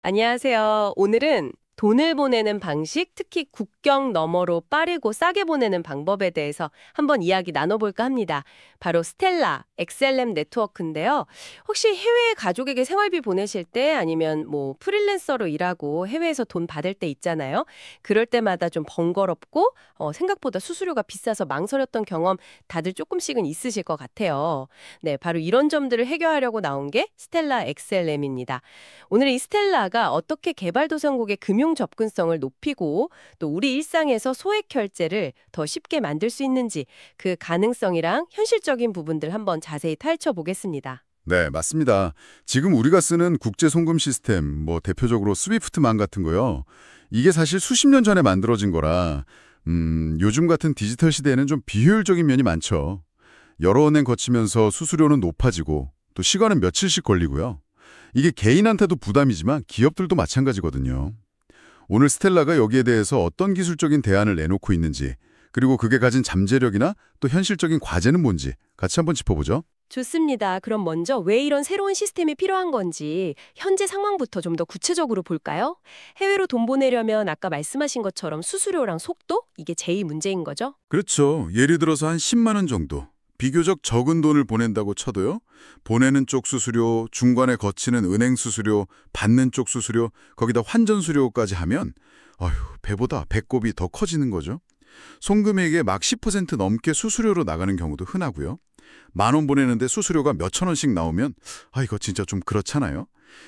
안녕하세요. 오늘은 돈을 보내는 방식, 특히 국경 너머로 빠르고 싸게 보내는 방법에 대해서 한번 이야기 나눠볼까 합니다. 바로 스텔라, XLM 네트워크인데요. 혹시 해외에 가족에게 생활비 보내실 때 아니면 뭐 프리랜서로 일하고 해외에서 돈 받을 때 있잖아요. 그럴 때마다 좀 번거롭고 생각보다 수수료가 비싸서 망설였던 경험 다들 조금씩은 있으실 것 같아요. 네, 바로 이런 점들을 해결하려고 나온 게 스텔라 XLM입니다. 오늘 이 스텔라가 어떻게 개발도상국의 금융 접근성을 높이고 또 우리 일상에서 소액 결제를 더 쉽게 만들 수 있는지 그 가능성이랑 현실적인 부분들 한번 자세히 파헤쳐 보겠습니다. 네, 맞습니다. 지금 우리가 쓰는 국제 송금 시스템, 대표적으로 스위프트만 같은 거요. 이게 사실 수십 년 전에 만들어진 거라 요즘 같은 디지털 시대에는 좀 비효율적인 면이 많죠. 여러 은행 거치면서 수수료는 높아지고 또 시간은 며칠씩 걸리고요. 이게 개인한테도 부담이지만 기업들도 마찬가지거든요. 오늘 스텔라가 여기에 대해서 어떤 기술적인 대안을 내놓고 있는지, 그리고 그게 가진 잠재력이나 또 현실적인 과제는 뭔지 같이 한번 짚어보죠. 좋습니다. 그럼 먼저 왜 이런 새로운 시스템이 필요한 건지 현재 상황부터 좀 더 구체적으로 볼까요? 해외로 돈 보내려면 아까 말씀하신 것처럼 수수료랑 속도? 이게 제일 문제인 거죠? 그렇죠. 예를 들어서 한 10만 원 정도. 비교적 적은 돈을 보낸다고 쳐도요. 보내는 쪽 수수료, 중간에 거치는 은행 수수료, 받는 쪽 수수료, 거기다 환전 수수료까지 하면 배보다 배꼽이 더 커지는 거죠. 송금액의 막 10% 넘게 수수료로 나가는 경우도 흔하고요. 10,000원 보내는데 수수료가 몇천 원씩 나오면 이거 진짜 좀 그렇잖아요.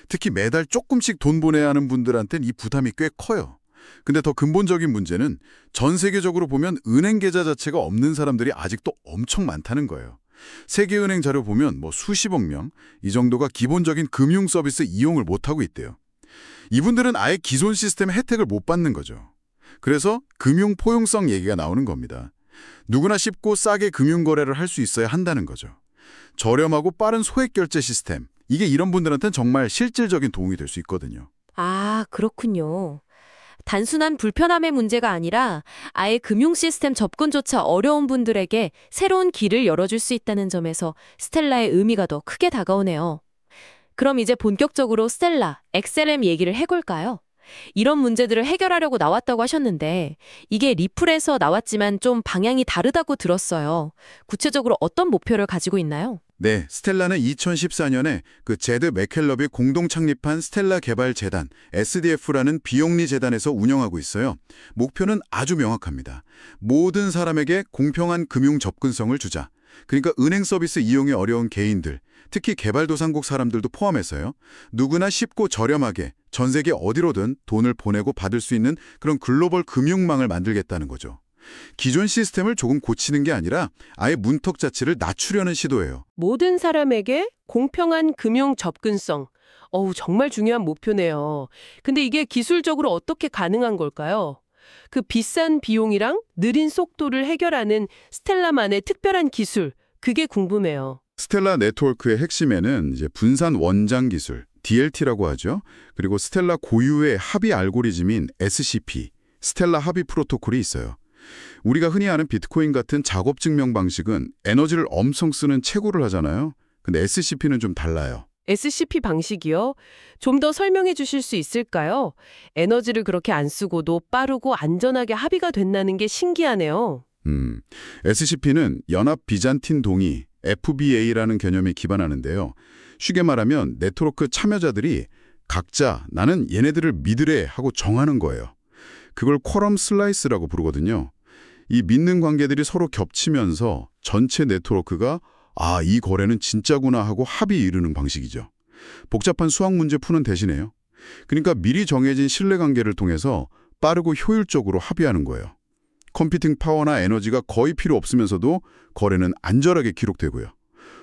특히 매달 조금씩 돈 보내야 하는 분들한테는 이 부담이 꽤 커요. 근데 더 근본적인 문제는 전 세계적으로 보면 은행 계좌 자체가 없는 사람들이 아직도 엄청 많다는 거예요. 세계은행 자료 보면 수십억 명, 이 정도가 기본적인 금융 서비스 이용을 못하고 있대요. 이분들은 아예 기존 시스템의 혜택을 못 받는 거죠. 그래서 금융 포용성 얘기가 나오는 겁니다. 누구나 쉽고 싸게 금융 거래를 할 수 있어야 한다는 거죠. 저렴하고 빠른 소액 결제 시스템, 이게 이런 분들한테는 정말 실질적인 도움이 될 수 있거든요. 아, 그렇군요. 단순한 불편함의 문제가 아니라 아예 금융 시스템 접근조차 어려운 분들에게 새로운 길을 열어줄 수 있다는 점에서 스텔라의 의미가 더 크게 다가오네요. 그럼 이제 본격적으로 스텔라, XLM 얘기를 해볼까요? 이런 문제들을 해결하려고 나왔다고 하셨는데 이게 리플에서 나왔지만 좀 방향이 다르다고 들었어요. 구체적으로 어떤 목표를 가지고 있나요? 네, 스텔라는 2014년에 그 제드 맥켈럽이 공동 창립한 스텔라 개발재단, SDF라는 비영리 재단에서 운영하고 있어요. 목표는 아주 명확합니다. 모든 사람에게 공평한 금융 접근성을 주자. 그러니까 은행 서비스 이용이 어려운 개인들, 특히 개발도상국 사람들도 포함해서요. 누구나 쉽고 저렴하게 전 세계 어디로든 돈을 보내고 받을 수 있는 그런 글로벌 금융망을 만들겠다는 거죠. 기존 시스템을 조금 고치는 게 아니라 아예 문턱 자체를 낮추려는 시도예요. 모든 사람에게 공평한 금융 접근성. 정말 중요한 목표네요. 근데 이게 기술적으로 어떻게 가능한 걸까요? 그 비싼 비용이랑 느린 속도를 해결하는 스텔라만의 특별한 기술, 그게 궁금해요. 스텔라 네트워크의 핵심에는 이제 분산 원장 기술, DLT라고 하죠. 그리고 스텔라 고유의 합의 알고리즘인 SCP, 스텔라 합의 프로토콜이 있어요. 우리가 흔히 아는 비트코인 같은 작업 증명 방식은 에너지를 엄청 쓰는 채굴을 하잖아요. 근데 SCP는 좀 달라요. SCP 방식이요? 좀 더 설명해 주실 수 있을까요? 에너지를 그렇게 안 쓰고도 빠르고 안전하게 합의가 된다는 게 신기하네요. SCP는 연합 비잔틴 동의, FBA라는 개념에 기반하는데요. 쉽게 말하면 네트워크 참여자들이 각자 나는 얘네들을 믿으래 하고 정하는 거예요. 그걸 쿼럼 슬라이스라고 부르거든요. 이 믿는 관계들이 서로 겹치면서 전체 네트워크가 이 거래는 진짜구나 하고 합의에 이르는 방식이죠. 복잡한 수학 문제 푸는 대신에요. 그러니까 미리 정해진 신뢰관계를 통해서 빠르고 효율적으로 합의하는 거예요. 컴퓨팅 파워나 에너지가 거의 필요 없으면서도 거래는 안전하게 기록되고요.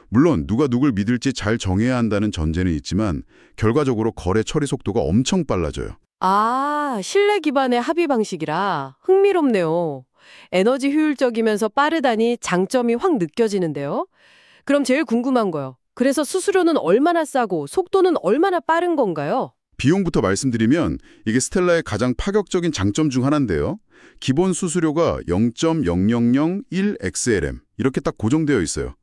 물론 누가 누굴 믿을지 잘 정해야 한다는 전제는 있지만 결과적으로 거래 처리 속도가 엄청 빨라져요. 신뢰 기반의 합의 방식이라 흥미롭네요. 에너지 효율적이면서 빠르다니 장점이 확 느껴지는데요. 그럼 제일 궁금한 거요. 그래서 수수료는 얼마나 싸고 속도는 얼마나 빠른 건가요? 비용부터 말씀드리면 이게 스텔라의 가장 파격적인 장점 중 하나인데요. 기본 수수료가 0.0001 XLM 이렇게 딱 고정되어 있어요.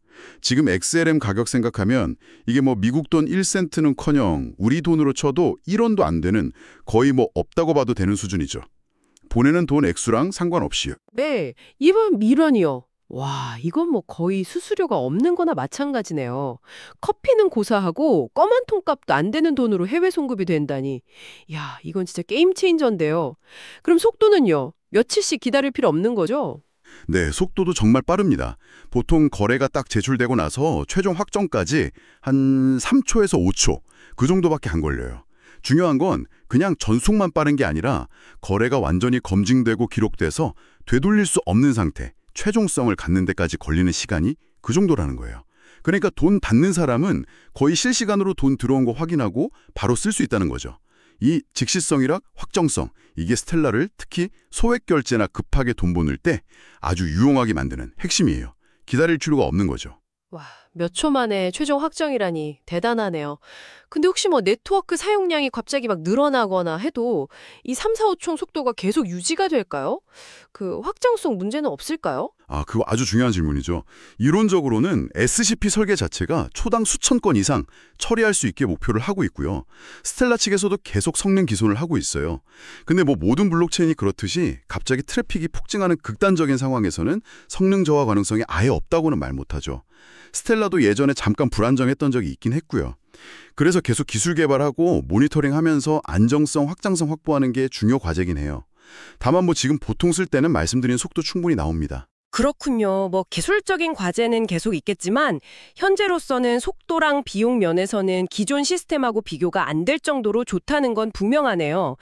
지금 XLM 가격 생각하면 이게 뭐 미국 돈 1센트는커녕 우리 돈으로 쳐도 1원도 안 되는 거의 뭐 없다고 봐도 되는 수준이죠. 보내는 돈 액수랑 상관없이요. 네, 이번 미련이요. 와, 이건 뭐 거의 수수료가 없는 거나 마찬가지네요. 커피는 고사하고 껌 한 통값도 안 되는 돈으로 해외 송금이 된다니. 야, 이건 진짜 게임 체인저인데요. 그럼 속도는요? 며칠씩 기다릴 필요 없는 거죠? 네, 속도도 정말 빠릅니다. 보통 거래가 딱 제출되고 나서 최종 확정까지 한 3초에서 5초 그 정도밖에 안 걸려요. 중요한 건 그냥 전송만 빠른 게 아니라 거래가 완전히 검증되고 기록돼서 되돌릴 수 없는 상태, 최종성을 갖는 데까지 걸리는 시간이 그 정도라는 거예요. 그러니까 돈 받는 사람은 거의 실시간으로 돈 들어온 거 확인하고 바로 쓸 수 있다는 거죠. 이 즉시성이랑 확정성, 이게 스텔라를 특히 소액 결제나 급하게 돈 보낼 때 아주 유용하게 만드는 핵심이에요. 기다릴 필요가 없는 거죠. 와, 몇 초 만에 최종 확정이라니 대단하네요. 근데 혹시 뭐 네트워크 사용량이 갑자기 막 늘어나거나 해도 이 3, 4, 5총 속도가 계속 유지가 될까요? 그 확장성 문제는 없을까요? 그거 아주 중요한 질문이죠. 이론적으로는 SCP 설계 자체가 초당 수천 건 이상 처리할 수 있게 목표를 하고 있고요. 스텔라 측에서도 계속 성능 기손을 하고 있어요. 근데 뭐 모든 블록체인이 그렇듯이 갑자기 트래픽이 폭증하는 극단적인 상황에서는 성능 저하 가능성이 아예 없다고는 말 못하죠. 스텔라도 예전에 잠깐 불안정했던 적이 있긴 했고요. 그래서 계속 기술 개발하고 모니터링하면서 안정성, 확장성 확보하는 게 중요 과제긴 해요. 다만 뭐 지금 보통 쓸 때는 말씀드린 속도 충분히 나옵니다. 그렇군요. 뭐 기술적인 과제는 계속 있겠지만 현재로서는 속도랑 비용 면에서는 기존 시스템하고 비교가 안 될 정도로 좋다는 건 분명하네요.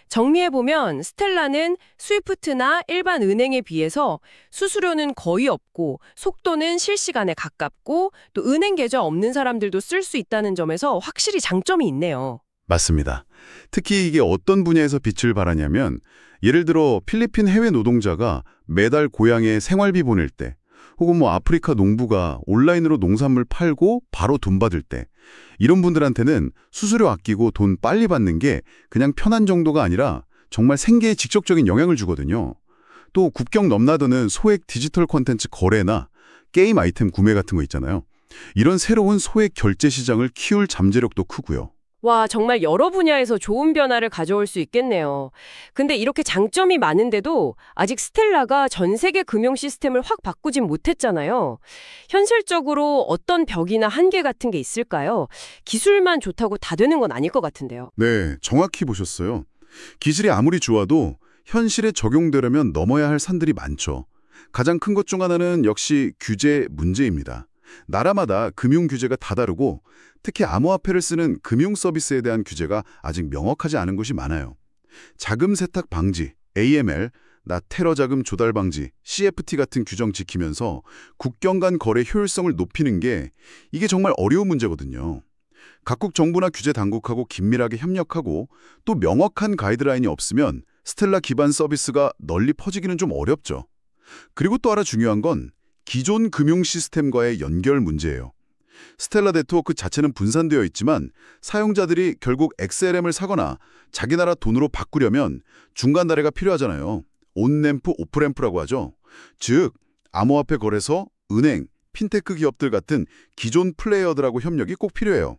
정리해보면 스텔라는 스위프트나 일반 은행에 비해서 수수료는 거의 없고 속도는 실시간에 가깝고 또 은행 계좌 없는 사람들도 쓸 수 있다는 점에서 확실히 장점이 있네요. 맞습니다. 특히 이게 어떤 분야에서 빛을 발하냐면 예를 들어 필리핀 해외 노동자가 매달 고향에 생활비 보낼 때 혹은 뭐 아프리카 농부가 온라인으로 농산물 팔고 바로 돈 받을 때 이런 분들한테는 수수료 아끼고 돈 빨리 받는 게 그냥 편한 정도가 아니라 정말 생계에 직접적인 영향을 주거든요. 또 국경 넘나드는 소액 디지털 콘텐츠 거래나 게임 아이템 구매 같은 거 있잖아요. 이런 새로운 소액 결제 시장을 키울 잠재력도 크고요. 와, 정말 여러 분야에서 좋은 변화를 가져올 수 있겠네요. 근데 이렇게 장점이 많은데도 아직 스텔라가 전 세계 금융 시스템을 확 바꾸진 못했잖아요. 현실적으로 어떤 벽이나 한계 같은 게 있을까요? 기술만 좋다고 다 되는 건 아닐 것 같은데요. 네, 정확히 보셨어요. 기술이 아무리 좋아도 현실에 적용되려면 넘어야 할 산들이 많죠. 가장 큰 것 중 하나는 역시 규제 문제입니다. 나라마다 금융 규제가 다 다르고 특히 암호화폐를 쓰는 금융 서비스에 대한 규제가 아직 명확하지 않은 곳이 많아요. 자금 세탁 방지, AML, 테러 자금 조달 방지, CFT 같은 규정 지키면서 국경 간 거래 효율성을 높이는 게 이게 정말 어려운 문제거든요. 각국 정부나 규제 당국하고 긴밀하게 협력하고 또 명확한 가이드라인이 없으면 스텔라 기반 서비스가 널리 퍼지기는 좀 어렵죠. 그리고 또 하나 중요한 건 기존 금융 시스템과의 연결 문제예요. 스텔라 네트워크 자체는 분산되어 있지만 사용자들이 결국 XLM을 사거나 자기 나라 돈으로 바꾸려면 중간 다리가 필요하잖아요. 온램프, 오프램프라고 하죠. 즉, 암호화폐 거래소, 은행, 핀테크 기업들 같은 기존 플레이어들하고 협력이 꼭 필요해요.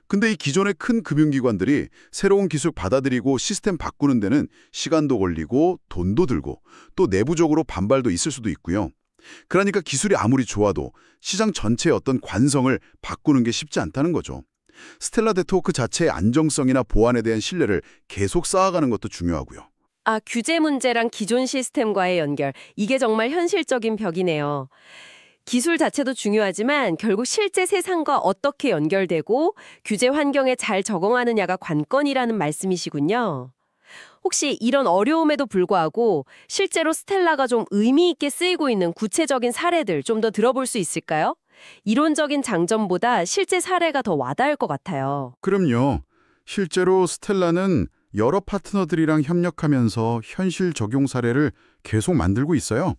근데 이 기존의 큰 금융기관들이 새로운 기술 받아들이고 시스템 바꾸는 데는 시간도 걸리고 돈도 들고 또 내부적으로 반발도 있을 수도 있고요. 그러니까 기술이 아무리 좋아도 시장 전체의 어떤 관성을 바꾸는 게 쉽지 않다는 거죠. 스텔라 네트워크 자체의 안정성이나 보안에 대한 신뢰를 계속 쌓아가는 것도 중요하고요. 규제 문제랑 기존 시스템과의 연결, 이게 정말 현실적인 벽이네요. 기술 자체도 중요하지만 결국 실제 세상과 어떻게 연결되고 규제 환경에 잘 적응하느냐가 관건이라는 말씀이시군요. 혹시 이런 어려움에도 불구하고 실제로 스텔라가 좀 의미 있게 쓰이고 있는 구체적인 사례들 좀 더 들어볼 수 있을까요? 이론적인 장점보다 실제 사례가 더 와닿을 것 같아요. 그럼요. 실제로 스텔라는 여러 파트너들이랑 협력하면서 현실 적용 사례를 계속 만들고 있어요.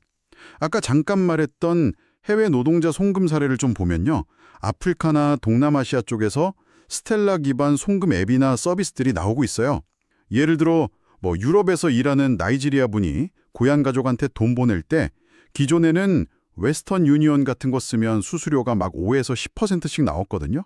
아까 잠깐 말했던 해외 노동자 송금 사례를 좀 보면요. 아프리카나 동남아시아 쪽에서 스텔라 기반 송금 앱이나 서비스들이 나오고 있어요. 예를 들어 유럽에서 일하는 나이지리아 분이 고향 가족한테 돈 보낼 때 기존에는 웨스턴 유니온 같은 거 쓰면 수수료가 막 5에서 10%씩 나왔거든요.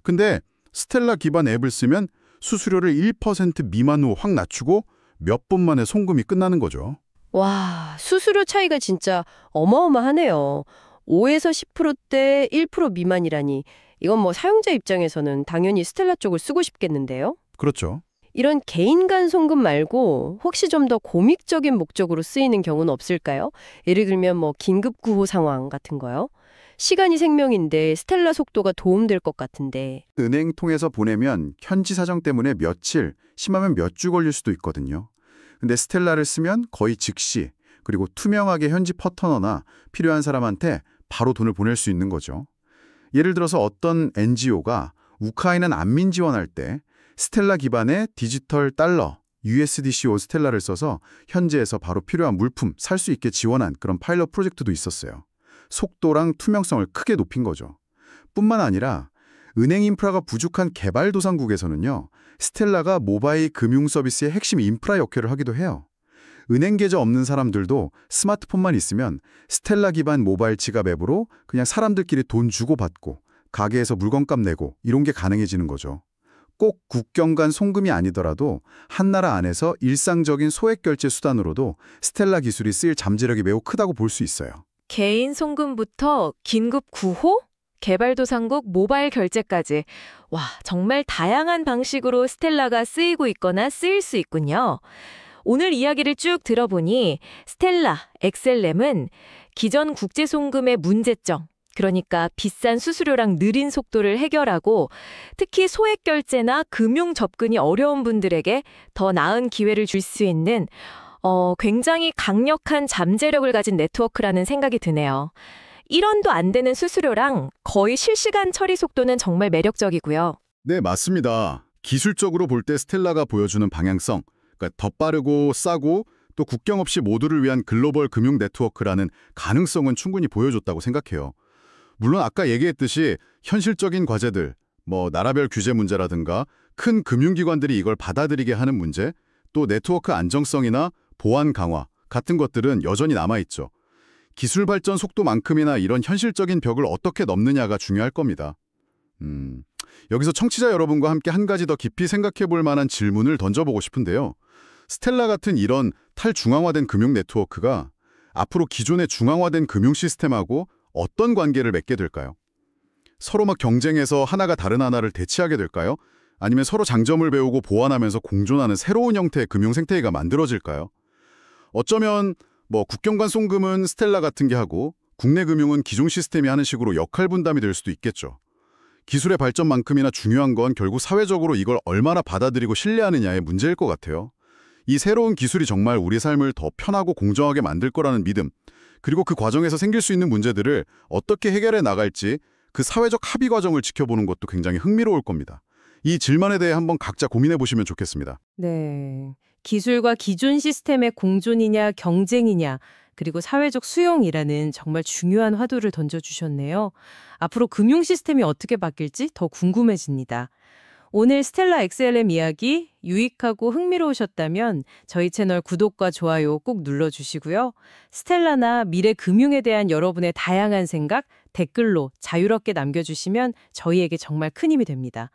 근데 스텔라 기반 앱을 쓰면 수수료를 1% 미만으로 확 낮추고 몇 분 만에 송금이 끝나는 거죠. 와, 수수료 차이가 진짜 어마어마하네요. 5에서 10%대 1% 미만이라니. 이건 뭐 사용자 입장에서는 당연히 스텔라 쪽을 쓰고 싶겠는데요. 그렇죠. 이런 개인 간 송금 말고 혹시 좀 더 공익적인 목적으로 쓰이는 경우는 없을까요? 예를 들면 뭐 긴급 구호 상황 같은 거요. 시간이 생명인데 스텔라 속도가 도움될 것 같은데. 은행 통해서 보내면 현지 사정 때문에 며칠, 심하면 몇 주 걸릴 수도 있거든요. 근데 스텔라를 쓰면 거의 즉시, 그리고 투명하게 현지 퍼터너나 필요한 사람한테 바로 돈을 보낼 수 있는 거죠. 예를 들어서 어떤 NGO가 우크라이나 난민 지원할 때 스텔라 기반의 디지털 달러, USDC 스텔라를 써서 현지에서 바로 필요한 물품 살 수 있게 지원한 그런 파일럿 프로젝트도 있었어요. 속도랑 투명성을 크게 높인 거죠. 뿐만 아니라 은행 인프라가 부족한 개발도상국에서는요, 스텔라가 모바일 금융 서비스의 핵심 인프라 역할을 하기도 해요. 은행 계좌 없는 사람들도 스마트폰만 있으면 스텔라 기반 모바일 지갑 앱으로 그냥 사람들끼리 돈 주고받고 가게에서 물건값 내고 이런 게 가능해지는 거죠. 꼭 국경 간 송금이 아니더라도 한 나라 안에서 일상적인 소액 결제 수단으로도 스텔라 기술이 쓰일 잠재력이 매우 크다고 볼 수 있어요. 개인 송금부터 긴급 구호, 개발도상국 모바일 결제까지. 와, 정말 다양한 방식으로 스텔라가 쓰이고 있거나 쓰일 수 있군요. 오늘 이야기를 쭉 들어보니 스텔라, XLM은 기존 국제 송금의 문제점, 그러니까 비싼 수수료랑 느린 속도를 해결하고 특히 소액 결제나 금융 접근이 어려운 분들에게 더 나은 기회를 줄 수 있는 굉장히 강력한 잠재력을 가진 네트워크라는 생각이 드네요. 1원도 안 되는 수수료랑 거의 실시간 처리 속도는 정말 매력적이고요. 네, 맞습니다. 기술적으로 볼 때 스텔라가 보여주는 방향성, 그러니까 더 빠르고 싸고 또 국경 없이 모두를 위한 글로벌 금융 네트워크라는 가능성은 충분히 보여줬다고 생각해요. 물론 아까 얘기했듯이 현실적인 과제들, 뭐 나라별 규제 문제라든가 큰 금융기관들이 이걸 받아들이게 하는 문제, 또 네트워크 안정성이나 보안 강화 같은 것들은 여전히 남아있죠. 기술 발전 속도만큼이나 이런 현실적인 벽을 어떻게 넘느냐가 중요할 겁니다. 여기서 청취자 여러분과 함께 한 가지 더 깊이 생각해 볼 만한 질문을 던져보고 싶은데요. 스텔라 같은 이런 탈중앙화된 금융 네트워크가 앞으로 기존의 중앙화된 금융 시스템하고 어떤 관계를 맺게 될까요? 서로 막 경쟁해서 하나가 다른 하나를 대체하게 될까요? 아니면 서로 장점을 배우고 보완하면서 공존하는 새로운 형태의 금융 생태계가 만들어질까요? 어쩌면 뭐 국경 간 송금은 스텔라 같은 게 하고 국내 금융은 기존 시스템이 하는 식으로 역할 분담이 될 수도 있겠죠. 기술의 발전만큼이나 중요한 건 결국 사회적으로 이걸 얼마나 받아들이고 신뢰하느냐의 문제일 것 같아요. 이 새로운 기술이 정말 우리 삶을 더 편하고 공정하게 만들 거라는 믿음, 그리고 그 과정에서 생길 수 있는 문제들을 어떻게 해결해 나갈지 그 사회적 합의 과정을 지켜보는 것도 굉장히 흥미로울 겁니다. 이 질문에 대해 한번 각자 고민해 보시면 좋겠습니다. 네. 기술과 기존 시스템의 공존이냐 경쟁이냐 그리고 사회적 수용이라는 정말 중요한 화두를 던져주셨네요. 앞으로 금융 시스템이 어떻게 바뀔지 더 궁금해집니다. 오늘 스텔라 XLM 이야기 유익하고 흥미로우셨다면 저희 채널 구독과 좋아요 꼭 눌러주시고요. 스텔라나 미래 금융에 대한 여러분의 다양한 생각 댓글로 자유롭게 남겨주시면 저희에게 정말 큰 힘이 됩니다.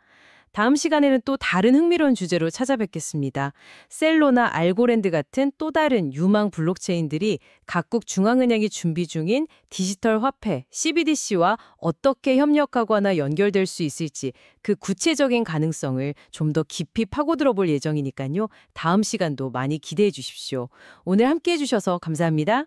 다음 시간에는 또 다른 흥미로운 주제로 찾아뵙겠습니다. 셀로나 알고랜드 같은 또 다른 유망 블록체인들이 각국 중앙은행이 준비 중인 디지털 화폐, CBDC와 어떻게 협력하거나 연결될 수 있을지 그 구체적인 가능성을 좀 더 깊이 파고들어 볼 예정이니까요. 다음 시간도 많이 기대해 주십시오. 오늘 함께해 주셔서 감사합니다.